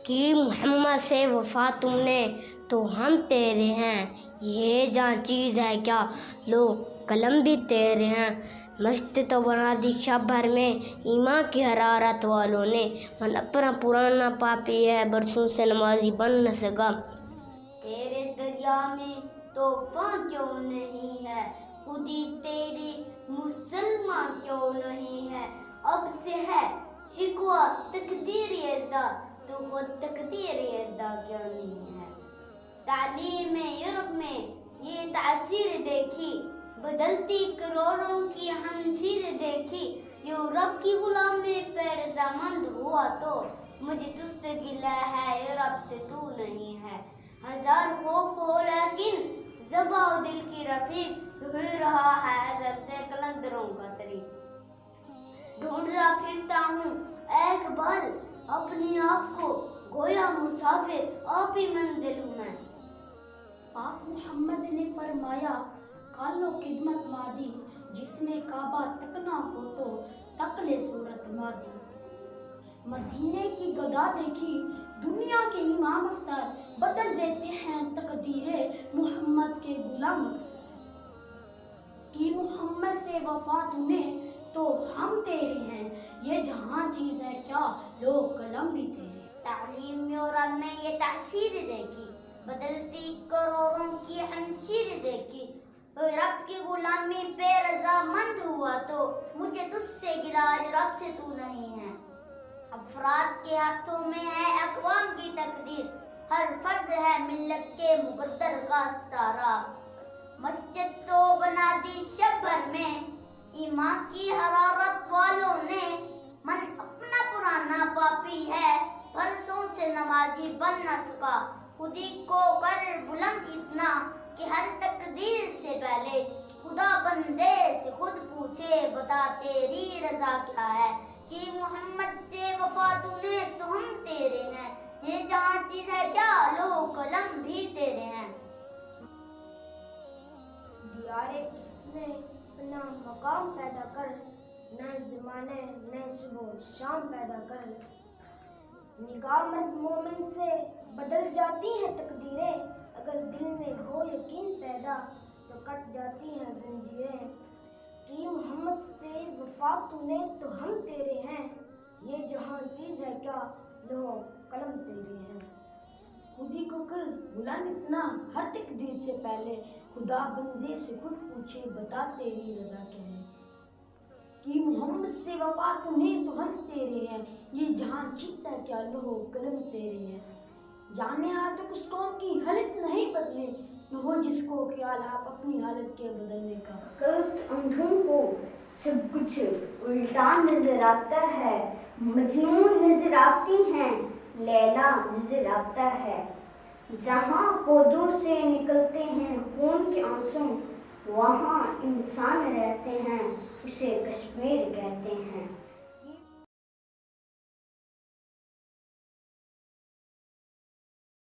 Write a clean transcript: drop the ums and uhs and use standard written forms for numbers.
कि मोहम्मद से वफा तुमने तो हम तेरे हैं। ये जहाँ चीज़ है क्या लो कलम भी तेरे हैं। मस्जिद तो बना दी शब भर में ईमान की हरारत वालों ने। मन अपना पुराना पापी है बरसों से नमाजी बन न सका। तेरे दरिया में तूफान क्यों नहीं है, खुदी तेरी मुसलमान क्यों नहीं है। अब से है शिकवा तकदीर यज़दा, तो खुद तकदीर यज़दा क्यों नहीं है। तालीम यूरोप में ये तासीर देखी, बदलती करोड़ों की हंजीर देखी। यूरोप की गुलामी पे रजामंद हुआ तो मुझे तुझसे गिला है, यूरोप से तू नहीं है। हजार खौफ हो लेकिन ज़बां दिल की रफीक हुई रहा है जब से कलंदरों का तरीक। ढूंढता फिरता हूँ एक बल अपने आप को, गोया मुसाफिर आप ही मंजिल हूँ मैं। पाक मोहम्मद ने फरमाया कालो खिदमत मादी, जिसने काबा तकना हो तो तकले सूरत मादी। मदीने की गदा देखी दुनिया के इमाम अक्सर, बदल देते हैं तकदीरे मोहम्मद के गुलाम अक्सर। कि मोहम्मद से वफा तूने तो हम तेरे हैं, ये जहाँ चीज़ है क्या लो कलम भी तेरे। तालीम यूरोप में ये तासीर देखी, बदलती करोड़ों की हंसीर देखी। रब की गुलामी पे रजामंद हुआ तो मुझे तुझसे गिला, रब से तू नहीं है। अफराद के हाथों में है अक़वाम की तकदीर, हर फर्द है मिल्लत के मुक़द्दर का सितारा। मस्जिद तो बना दी शब भर में ईमान की हरारत वालों ने। मन अपना पुराना पापी है बरसों से नमाजी बन न सका। खुदी को कर बुलंद इतना कि हर तकदीर से पहले खुदा बंदे से खुद पूछे बता तेरी रजा क्या है। कि मोहम्मद से वफा तूने तो हम तेरे हैं, ये जहाँ चीज़ है क्या लो कलम भी तेरे हैं। दियारे उसने अपना मकाम पैदा कर, नए ज़माने नए सुबह शाम पैदा कर। निगाह मर्द मोमिन से बदल जाती हैं तकदीरें, अगर दिल में हो यकीन पैदा तो कट जाती हैं जंजीरें। कि मोहम्मद से वफा तूने तो हम तेरे हैं, ये जहाँ चीज़ है क्या लो कलम तेरे हैं। खुदी को कर बुलंद इतना हर तकदीर से पहले खुदा बंदे से खुद पूछे बता तेरी रजा क्या है। कि मोहम्मद से वफा तूने तो हम तेरे हैं, ये जहाँ चीज़ है क्या लो कलम तेरे हैं। जाने आ तो कुछ कौम की हालत नहीं बदले, न हो जिसको ख्याल आप अपनी हालत के बदलने का। अंधों को सब कुछ उल्टा नजर आता है, मजनून नजर आती हैं लैला नजर आता है। जहाँ पौधों से निकलते हैं खून के आंसू, वहाँ इंसान रहते हैं उसे कश्मीर कहते हैं।